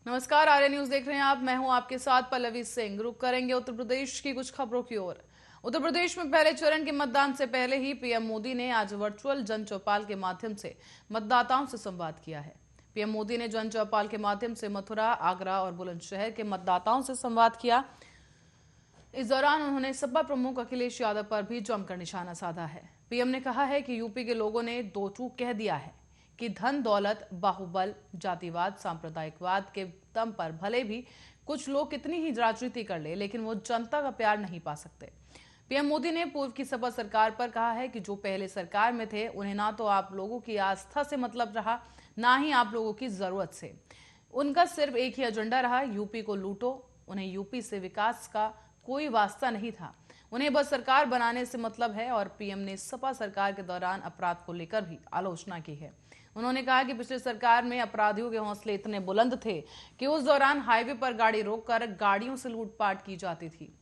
नमस्कार, आर्य न्यूज देख रहे हैं आप। मैं हूं आपके साथ पल्लवी सिंह। रुक करेंगे उत्तर प्रदेश की कुछ खबरों की ओर। उत्तर प्रदेश में पहले चरण के मतदान से पहले ही पीएम मोदी ने आज वर्चुअल जन चौपाल के माध्यम से मतदाताओं से संवाद किया है। पीएम मोदी ने जन चौपाल के माध्यम से मथुरा, आगरा और बुलंदशहर के मतदाताओं से संवाद किया। इस दौरान उन्होंने सपा प्रमुख अखिलेश यादव पर भी जमकर निशाना साधा है। पीएम ने कहा है कि यूपी के लोगों ने दो टूक कह दिया है कि धन दौलत, बाहुबल, जातिवाद, सांप्रदायिकवाद के दम पर भले भी कुछ लोग कितनी ही राजनीति कर ले, लेकिन वो जनता का प्यार नहीं पा सकते। पीएम मोदी ने पूर्व की सपा सरकार पर कहा है कि जो पहले सरकार में थे उन्हें ना तो आप लोगों की आस्था से मतलब रहा, ना ही आप लोगों की जरूरत से। उनका सिर्फ एक ही एजेंडा रहा, यूपी को लूटो। उन्हें यूपी से विकास का कोई वास्ता नहीं था, उन्हें बस सरकार बनाने से मतलब है। और पीएम ने सपा सरकार के दौरान अपराध को लेकर भी आलोचना की है। उन्होंने कहा कि पिछली सरकार में अपराधियों के हौसले इतने बुलंद थे कि उस दौरान हाईवे पर गाड़ी रोककर गाड़ियों से लूटपाट की जाती थी।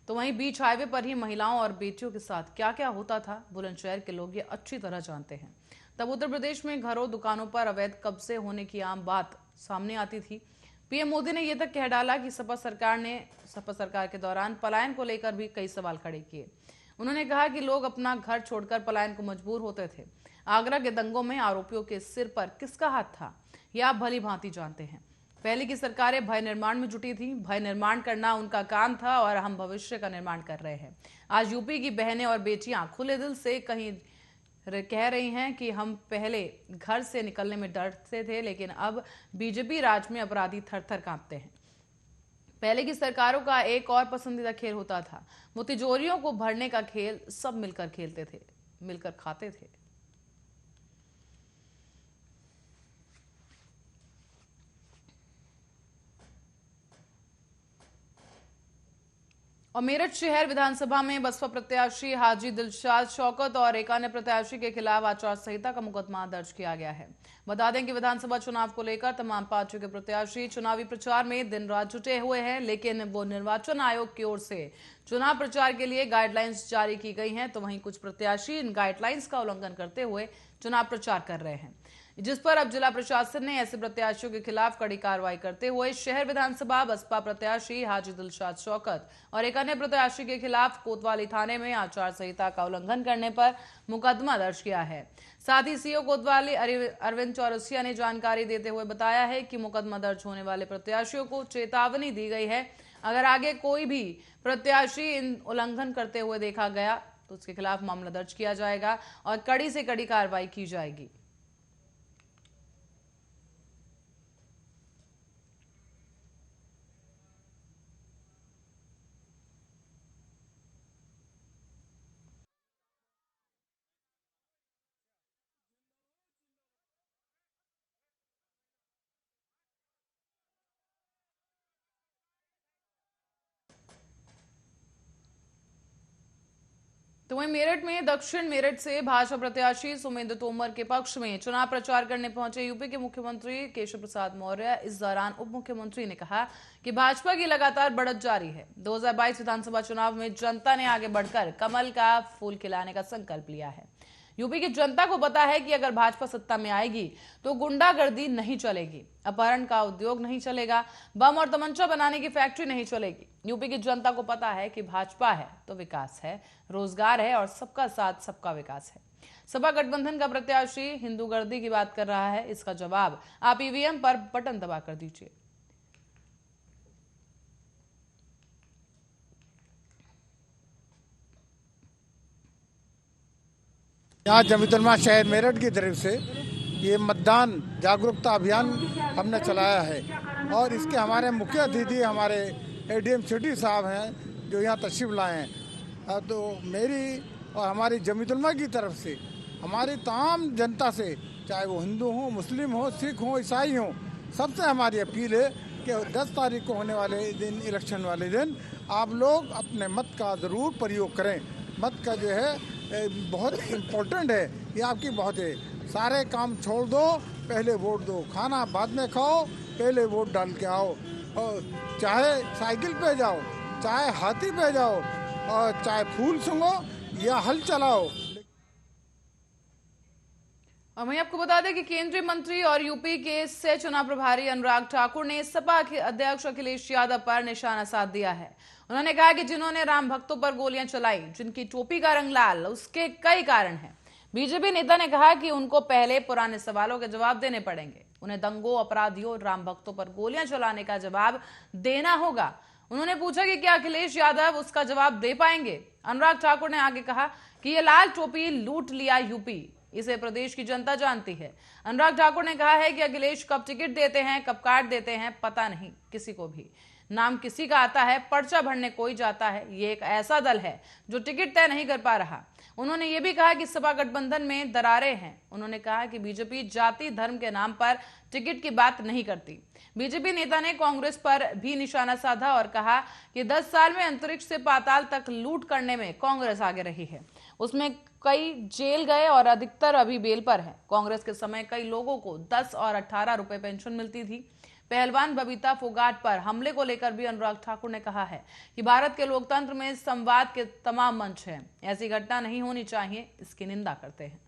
तो वहीं बीच हाईवे पर ही महिलाओं और बेटियों के साथ क्या क्या होता था, बुलंदशहर के लोग ये अच्छी तरह जानते हैं। तब उत्तर प्रदेश में घरों, दुकानों पर अवैध कब्जे होने की आम बात सामने आती थी। पीएम मोदी ने यह तक कह डाला कि सपा सरकार के दौरान पलायन को लेकर भी कई सवाल खड़े किए। उन्होंने कहा कि लोग अपना घर छोड़कर पलायन को मजबूर होते थे। आगरा के दंगों में आरोपियों के सिर पर किसका हाथ था, यह आप भली भांति जानते हैं। पहले की सरकारें भय निर्माण में जुटी थी, भय निर्माण करना उनका काम था और हम भविष्य का निर्माण कर रहे हैं। आज यूपी की बहनें और बेटियां खुले दिल से कह रही हैं कि हम पहले घर से निकलने में डरते थे, लेकिन अब बीजेपी राज में अपराधी थर थर कांपते हैं। पहले की सरकारों का एक और पसंदीदा खेल होता था, वो तिजोरियों को भरने का खेल। सब मिलकर खेलते थे, मिलकर खाते थे। और मेरठ शहर विधानसभा में बसपा प्रत्याशी हाजी दिलशाद शौकत और एक अन्य प्रत्याशी के खिलाफ आचार संहिता का मुकदमा दर्ज किया गया है। बता दें कि विधानसभा चुनाव को लेकर तमाम पार्टियों के प्रत्याशी चुनावी प्रचार में दिन रात जुटे हुए हैं, लेकिन वो निर्वाचन आयोग की ओर से चुनाव प्रचार के लिए गाइडलाइंस जारी की गई हैं, तो वहीं कुछ प्रत्याशी इन गाइडलाइंस का उल्लंघन करते हुए चुनाव प्रचार कर रहे हैं, जिस पर अब जिला प्रशासन ने ऐसे प्रत्याशियों के खिलाफ कड़ी कार्रवाई करते हुए शहर विधानसभा बसपा प्रत्याशी हाजी दिलशाद शौकत और एक अन्य प्रत्याशी के खिलाफ कोतवाली थाने में आचार संहिता का उल्लंघन करने पर मुकदमा दर्ज किया है। साथ ही सीओ कोतवाली अरविंद चौरसिया ने जानकारी देते हुए बताया है कि मुकदमा दर्ज होने वाले प्रत्याशियों को चेतावनी दी गई है। अगर आगे कोई भी प्रत्याशी इन उल्लंघन करते हुए देखा गया तो उसके खिलाफ मामला दर्ज किया जाएगा और कड़ी से कड़ी कार्रवाई की जाएगी। तो वहीं मेरठ में दक्षिण मेरठ से भाजपा प्रत्याशी सुमेंद्र तोमर के पक्ष में चुनाव प्रचार करने पहुंचे यूपी के मुख्यमंत्री केशव प्रसाद मौर्य। इस दौरान उप मुख्यमंत्री ने कहा कि भाजपा की लगातार बढ़त जारी है। 2022 विधानसभा चुनाव में जनता ने आगे बढ़कर कमल का फूल खिलाने का संकल्प लिया है। यूपी की जनता को पता है कि अगर भाजपा सत्ता में आएगी तो गुंडागर्दी नहीं चलेगी, अपहरण का उद्योग नहीं चलेगा, बम और तमंचा बनाने की फैक्ट्री नहीं चलेगी। यूपी की जनता को पता है कि भाजपा है तो विकास है, रोजगार है और सबका साथ सबका विकास है। सपा गठबंधन का प्रत्याशी हिंदूगर्दी की बात कर रहा है, इसका जवाब आप ईवीएम पर बटन दबा कर दीजिए। यहाँ जमीतुल्लाह शहर मेरठ की तरफ से ये मतदान जागरूकता अभियान हमने चलाया है और इसके हमारे मुख्य अतिथि हमारे एडीएम सिटी साहब हैं जो यहाँ तशरीफ लाए हैं। तो मेरी और हमारी जमीतुल्लाह की तरफ से हमारी तमाम जनता से, चाहे वो हिंदू हो, मुस्लिम हो, सिख हो, ईसाई हो, सबसे हमारी अपील है कि 10 तारीख को होने वाले दिन, इलेक्शन वाले दिन, आप लोग अपने मत का ज़रूर प्रयोग करें। मत का जो है बहुत इम्पोर्टेंट है, ये आपकी बहुत है। सारे काम छोड़ दो, पहले वोट दो, खाना बाद में खाओ, पहले वोट डाल के आओ। और चाहे साइकिल पे जाओ, चाहे हाथी पे जाओ, और चाहे फूल सूंघो या हल चलाओ। और वहीं आपको बता दें कि केंद्रीय मंत्री और यूपी के से चुनाव प्रभारी अनुराग ठाकुर ने सपा के अध्यक्ष अखिलेश यादव पर निशाना साध दिया है। उन्होंने कहा कि जिन्होंने राम भक्तों पर गोलियां चलाई, जिनकी टोपी का रंग लाल, उसके कई कारण हैं। बीजेपी नेता ने कहा कि उनको पहले पुराने सवालों के जवाब देने पड़ेंगे। उन्हें दंगों, अपराधियों, राम भक्तों पर गोलियां चलाने का जवाब देना होगा। उन्होंने पूछा कि क्या अखिलेश यादव उसका जवाब दे पाएंगे। अनुराग ठाकुर ने आगे कहा कि ये लाल टोपी लूट लिया यूपी, इसे प्रदेश की जनता जानती है। अनुराग ठाकुर ने कहा है कि अखिलेश कब टिकट देते हैं, कब काट देते हैं, पता नहीं किसी को भी। नाम किसी का आता है, पर्चा भरने कोई जाता है। ये एक ऐसा दल है जो टिकट तय नहीं कर पा रहा। उन्होंने ये भी कहा कि सपा गठबंधन में दरारें हैं। उन्होंने कहा कि बीजेपी जाति धर्म के नाम पर टिकट की बात नहीं करती। बीजेपी नेता ने कांग्रेस पर भी निशाना साधा और कहा कि 10 साल में अंतरिक्ष से पाताल तक लूट करने में कांग्रेस आगे रही है। उसमें कई जेल गए और अधिकतर अभी बेल पर हैं। कांग्रेस के समय कई लोगों को 10 और 18 रुपए पेंशन मिलती थी। पहलवान बबीता फोगाट पर हमले को लेकर भी अनुराग ठाकुर ने कहा है कि भारत के लोकतंत्र में संवाद के तमाम मंच हैं, ऐसी घटना नहीं होनी चाहिए, इसकी निंदा करते हैं।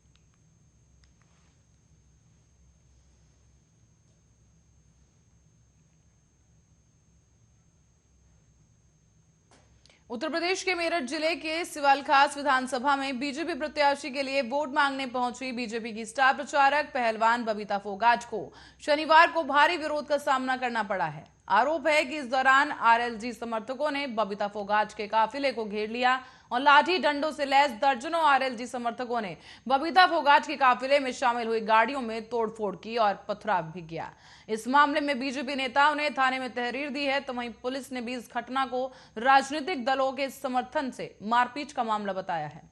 उत्तर प्रदेश के मेरठ जिले के सिवालखास विधानसभा में बीजेपी प्रत्याशी के लिए वोट मांगने पहुंची बीजेपी की स्टार प्रचारक पहलवान बबीता फोगाट को शनिवार को भारी विरोध का सामना करना पड़ा है। आरोप है कि इस दौरान आरएलजी समर्थकों ने बबीता फोगाट के काफिले को घेर लिया और लाठी डंडों से लैस दर्जनों आरएलजी समर्थकों ने बबीता फोगाट के काफिले में शामिल हुई गाड़ियों में तोड़फोड़ की और पथराव भी किया। इस मामले में बीजेपी नेताओं ने थाने में तहरीर दी है, तो वहीं पुलिस ने भी इस घटना को राजनीतिक दलों के समर्थन से मारपीट का मामला बताया है।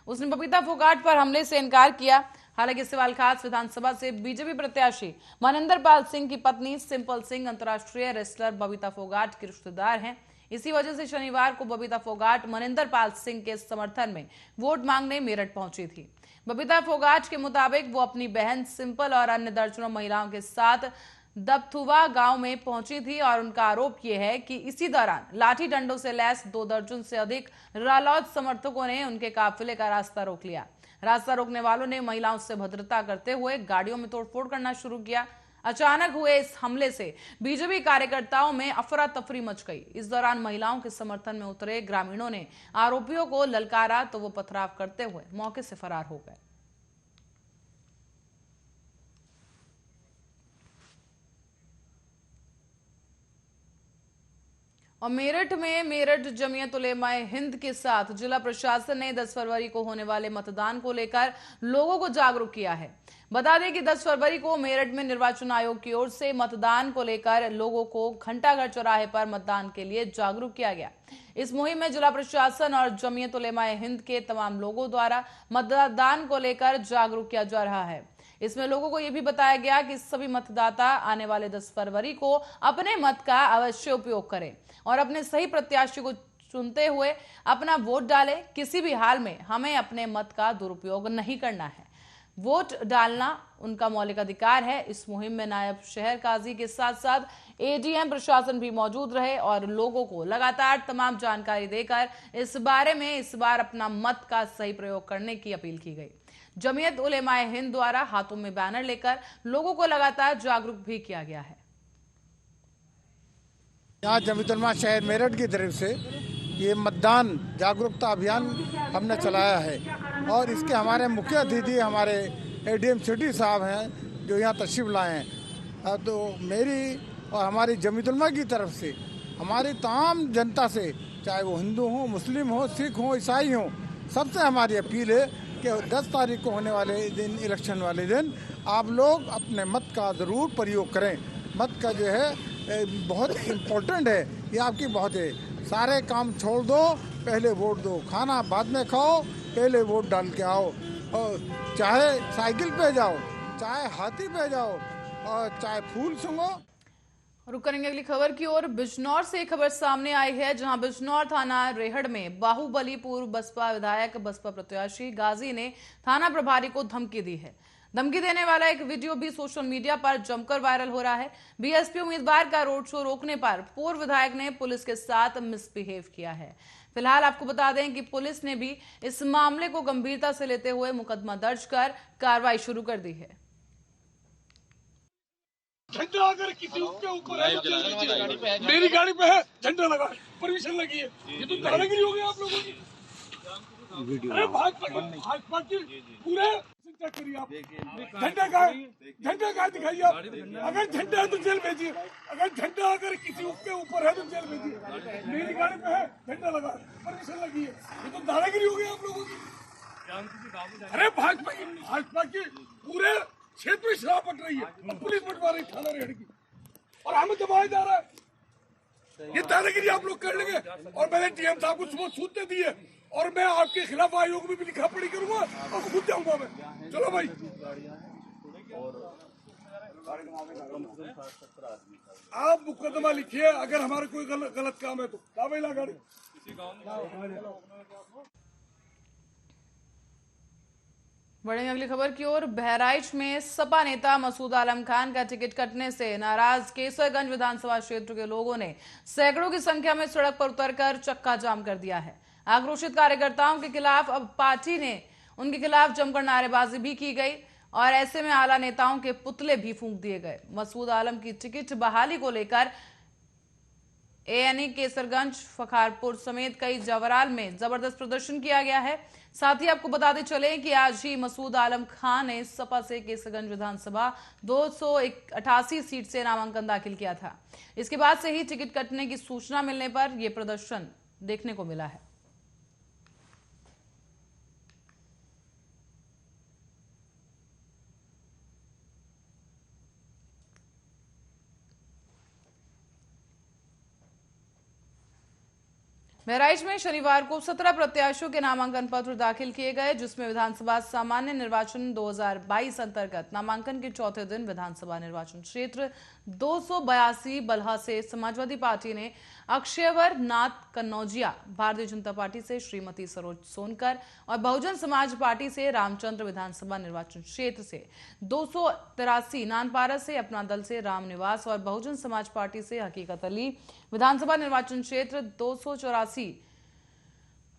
उसने बबीता फोगाट पर हमले से इनकार किया। हालांकि सिवालखास विधानसभा से बीजेपी प्रत्याशी मनिंदर पाल सिंह की पत्नी सिंपल सिंह अंतर्राष्ट्रीय रेसलर बबीता फोगाट की रिश्तेदार हैं। इसी वजह से शनिवार को बबीता फोगाट मनिंदर पाल सिंह के समर्थन में वोट मांगने मेरठ पहुंची थी। बबीता फोगाट के मुताबिक वो अपनी बहन सिंपल और अन्य दर्जनों महिलाओं के साथ दबथुवा गांव में पहुंची थी और उनका आरोप यह है कि इसी दौरान लाठी डंडों से लैस 2 दर्जन से अधिक रालोद समर्थकों ने उनके काफिले का रास्ता रोक लिया। रास्ता रोकने वालों ने महिलाओं से भद्रता करते हुए गाड़ियों में तोड़फोड़ करना शुरू किया। अचानक हुए इस हमले से बीजेपी कार्यकर्ताओं में अफरा तफरी मच गई। इस दौरान महिलाओं के समर्थन में उतरे ग्रामीणों ने आरोपियों को ललकारा तो वो पथराव करते हुए मौके से फरार हो गए। और मेरठ में मेरठ जमीयत उलेमाए हिंद के साथ जिला प्रशासन ने 10 फरवरी को होने वाले मतदान को लेकर लोगों को जागरूक किया है। बता दें कि 10 फरवरी को मेरठ में निर्वाचन आयोग की ओर से मतदान को लेकर लोगों को घंटाघर चौराहे पर मतदान के लिए जागरूक किया गया। इस मुहिम में जिला प्रशासन और जमीयत उलेमाए हिंद के तमाम लोगों द्वारा मतदान को लेकर जागरूक किया जा रहा है। इसमें लोगों को यह भी बताया गया कि सभी मतदाता आने वाले 10 फरवरी को अपने मत का अवश्य उपयोग करें और अपने सही प्रत्याशी को चुनते हुए अपना वोट डालें। किसी भी हाल में हमें अपने मत का दुरुपयोग नहीं करना है। वोट डालना उनका मौलिक अधिकार है। इस मुहिम में नायब शहर काजी के साथ साथ एडीएम प्रशासन भी मौजूद रहे और लोगों को लगातार तमाम जानकारी देकर इस बारे में इस बार अपना मत का सही प्रयोग करने की अपील की गई। जमीयत उलेमाए हिंद द्वारा हाथों में बैनर लेकर लोगों को लगातार जागरूक भी किया गया है। यहाँ जमीयत उलेमा शहर मेरठ की तरफ से ये मतदान जागरूकता अभियान हमने चलाया है और इसके हमारे मुख्य अतिथि हमारे एडीएम सिटी साहब हैं जो यहाँ तशरीफ लाए हैं। तो मेरी और हमारी जमीयत उलेमा की तरफ से हमारी तमाम जनता से, चाहे वो हिंदू हो, मुस्लिम हो, सिख हो, ईसाई हो, सबसे हमारी अपील है कि 10 तारीख को होने वाले दिन, इलेक्शन वाले दिन, आप लोग अपने मत का ज़रूर प्रयोग करें। मत का जो है बहुत इम्पोर्टेंट है, ये आपकी बहुत है। सारे काम छोड़ दो, पहले वोट दो। खाना बाद में खाओ, पहले वोट डाल के आओ। और चाहे साइकिल पे जाओ, चाहे हाथी पे जाओ और चाहे फूल सूंघो। रुक करेंगे अगली खबर की ओर। बिजनौर से एक खबर सामने आई है, जहां बिजनौर थाना रेहड़ में बाहुबली पूर्व बसपा विधायक बसपा प्रत्याशी गाजी ने थाना प्रभारी को धमकी दी है। धमकी देने वाला एक वीडियो भी सोशल मीडिया पर जमकर वायरल हो रहा है। बीएसपी उम्मीदवार का रोड शो रोकने पर पूर्व विधायक ने पुलिस के साथ मिसबिहेव किया है। फिलहाल आपको बता दें कि पुलिस ने भी इस मामले को गंभीरता से लेते हुए मुकदमा दर्ज कर कार्रवाई शुरू कर दी है। झंडा अगर किसी के ऊपर है तो चल लीजिए। मेरी गाड़ी पे है झंडा लगा, परमिशन लगी है, ये तो दादागिरी हो गई आप लोगों की। अरे भाजपा की पूरे चेक करिए आप, झंडा का दिखाइए आप। अगर झंडा है तो जेल भेजिए, अगर झंडा अगर किसी के ऊपर है तो जेल भेजिए। मेरी गाड़ी पे है झंडा लगा, परमिशन लगी है, ये तो दादागिरी हो गई आप लोगों की। अरे भाजपा की पूरे क्षेत्र में शराब बट रही है, पुलिस बटवा रही थाना रेड की, और हमें दबाया जा रहा है। ये दादागिरी आप लोग कर लेंगे। और मैंने डीएम साहब को सुबह सूचना दी है, और मैं आपके खिलाफ आयोग में भी लिखा पढ़ी करूंगा और खुद जाऊंगा मैं। चलो भाई, आप मुकदमा लिखिए अगर हमारा कोई गलत काम है तो। गाड़ी बढ़ेंगे अगली खबर की ओर। बहराइच में सपा नेता मसूद आलम खान का टिकट कटने से नाराज केसरगंज विधानसभा क्षेत्र के लोगों ने सैकड़ों की संख्या में सड़क पर उतरकर चक्का जाम कर दिया है। आक्रोशित कार्यकर्ताओं के खिलाफ अब पार्टी ने उनके खिलाफ जमकर नारेबाजी भी की गई और ऐसे में आला नेताओं के पुतले भी फूंक दिए गए। मसूद आलम की टिकट बहाली को लेकर एएनई केसरगंज, फखारपुर समेत कई जवराल में जबरदस्त प्रदर्शन किया गया है। साथ ही आपको बताते चले कि आज ही मसूद आलम खान ने सपा से केसरगंज विधानसभा 288 सीट से नामांकन दाखिल किया था। इसके बाद से ही टिकट कटने की सूचना मिलने पर यह प्रदर्शन देखने को मिला है। बहराइच में शनिवार को 17 प्रत्याशियों के नामांकन पत्र दाखिल किए गए, जिसमें विधानसभा सामान्य निर्वाचन 2022 अंतर्गत नामांकन के चौथे दिन विधानसभा निर्वाचन क्षेत्र 282 बल्हा से समाजवादी पार्टी ने अक्षयवर नाथ कन्नौजिया, भारतीय जनता पार्टी से श्रीमती सरोज सोनकर और बहुजन समाज पार्टी से रामचंद्र विधानसभा निर्वाचन क्षेत्र से 283, नानपारा से अपना दल से रामनिवास और बहुजन समाज पार्टी से हकीकत अली, विधानसभा निर्वाचन क्षेत्र 284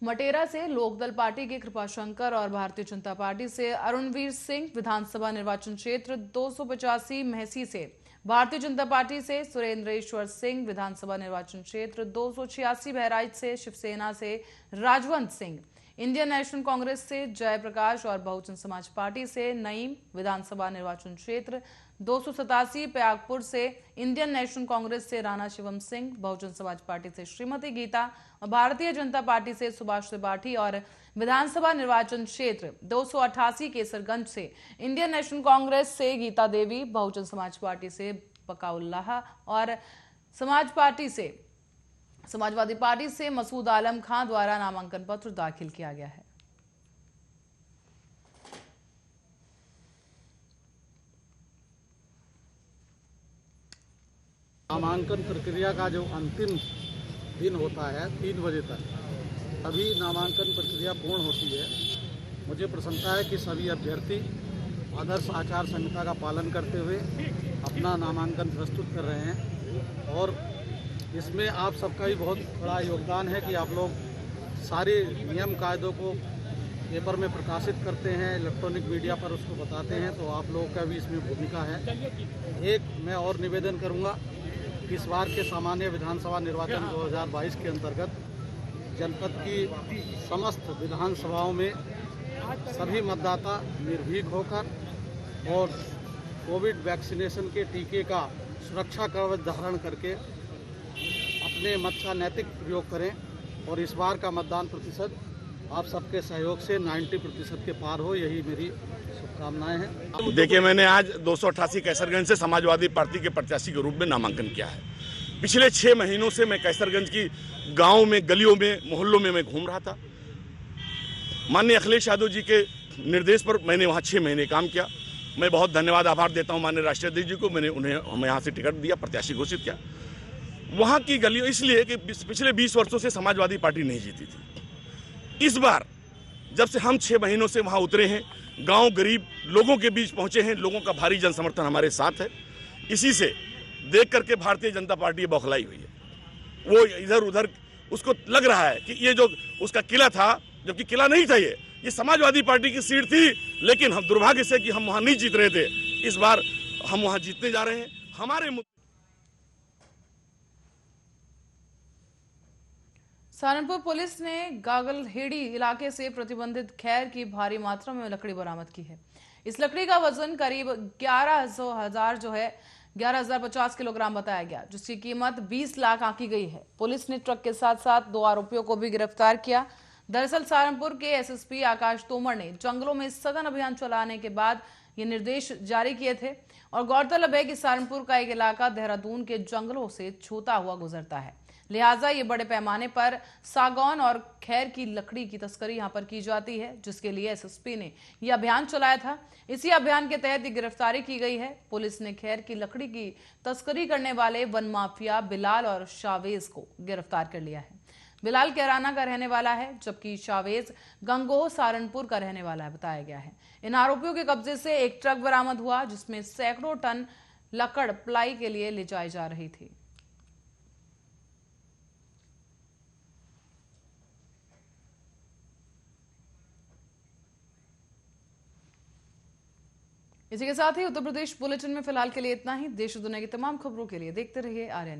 मटेरा से लोकदल पार्टी के कृपाशंकर और भारतीय जनता पार्टी से अरुणवीर सिंह, विधानसभा निर्वाचन क्षेत्र 285 महसी से भारतीय जनता पार्टी से सुरेंद्रेश्वर सिंह, विधानसभा निर्वाचन क्षेत्र 286 बहराइच से शिवसेना से राजवंत सिंह, इंडियन नेशनल कांग्रेस से जयप्रकाश और बहुजन समाज पार्टी से नईम, विधानसभा निर्वाचन क्षेत्र 287 प्रयागपुर से इंडियन नेशनल कांग्रेस से राणा शिवम सिंह, बहुजन समाज पार्टी से श्रीमती गीता और भारतीय जनता पार्टी से सुभाष त्रिपाठी और विधानसभा निर्वाचन क्षेत्र 288 केसरगंज से इंडियन नेशनल कांग्रेस से गीता देवी, बहुजन समाज पार्टी से बकाउल्लाह और समाजवादी पार्टी से मसूद आलम खान द्वारा नामांकन पत्र दाखिल किया गया है। नामांकन प्रक्रिया का जो अंतिम दिन होता है 3 बजे तक, अभी नामांकन प्रक्रिया पूर्ण होती है। मुझे प्रसन्नता है कि सभी अभ्यर्थी आदर्श आचार संहिता का पालन करते हुए अपना नामांकन प्रस्तुत कर रहे हैं और इसमें आप सबका भी बहुत बड़ा योगदान है कि आप लोग सारे नियम कायदों को पेपर में प्रकाशित करते हैं, इलेक्ट्रॉनिक मीडिया पर उसको बताते हैं, तो आप लोगों का भी इसमें भूमिका है। एक मैं और निवेदन करूंगा, इस बार के सामान्य विधानसभा निर्वाचन 2022 के अंतर्गत जनपद की समस्त विधानसभाओं में सभी मतदाता निर्भीक होकर और कोविड वैक्सीनेशन के टीके का सुरक्षा कवच धारण करके अपने मत का नैतिक प्रयोग करें और इस बार का मतदान प्रतिशत आप सबके सहयोग से 90% के पार हो, यही मेरी शुभकामनाएं हैं। देखिए, मैंने आज 288 कैसरगंज से समाजवादी पार्टी के प्रत्याशी के रूप में नामांकन किया है। पिछले 6 महीनों से मैं कैसरगंज की गांव में, गलियों में, मोहल्लों में मैं घूम रहा था। माननीय अखिलेश यादव जी के निर्देश पर मैंने वहां 6 महीने काम किया। मैं बहुत धन्यवाद, आभार देता हूं माननीय राष्ट्रीय अध्यक्ष जी को। मैंने उन्हें हमें यहाँ से टिकट दिया, प्रत्याशी घोषित किया। वहाँ की गलियों इसलिए कि पिछले 20 वर्षों से समाजवादी पार्टी नहीं जीती थी। इस बार जब से हम 6 महीनों से वहाँ उतरे हैं, गांव गरीब लोगों के बीच पहुंचे हैं, लोगों का भारी जन समर्थन हमारे साथ है। इसी से देख करके भारतीय जनता पार्टी बौखलाई हुई है। वो इधर उधर उसको लग रहा है कि ये जो उसका किला था, जबकि किला नहीं था, ये समाजवादी पार्टी की सीट थी, लेकिन हम दुर्भाग्य से कि हम वहाँ नहीं जीत रहे थे। इस बार हम वहाँ जीतने जा रहे हैं हमारे सहारनपुर पुलिस ने गागलहेड़ी इलाके से प्रतिबंधित खैर की भारी मात्रा में लकड़ी बरामद की है। इस लकड़ी का वजन करीब 11,050 किलोग्राम बताया गया, जिसकी कीमत 20 लाख आंकी गई है। पुलिस ने ट्रक के साथ साथ 2 आरोपियों को भी गिरफ्तार किया। दरअसल सहारनपुर के एसएसपी आकाश तोमर ने जंगलों में सघन अभियान चलाने के बाद ये निर्देश जारी किए थे और गौरतलब है कि सहारनपुर का एक इलाका देहरादून के जंगलों से छूता हुआ गुजरता है, लिहाजा ये बड़े पैमाने पर सागौन और खैर की लकड़ी की तस्करी यहां पर की जाती है, जिसके लिए एसएसपी ने यह अभियान चलाया था। इसी अभियान के तहत गिरफ्तारी की गई है। पुलिस ने खैर की लकड़ी की तस्करी करने वाले वन माफिया बिलाल और शावेज को गिरफ्तार कर लिया है। बिलाल कैराना का रहने वाला है, जबकि शावेज गंगोह सहारनपुर का रहने वाला है बताया गया है। इन आरोपियों के कब्जे से एक ट्रक बरामद हुआ, जिसमें सैकड़ों टन लकड़ प्लाई के लिए ले जाई जा रही थी। इसी के साथ ही उत्तर प्रदेश बुलेटिन में फिलहाल के लिए इतना ही। देश और दुनिया की तमाम खबरों के लिए देखते रहिए आर्यन।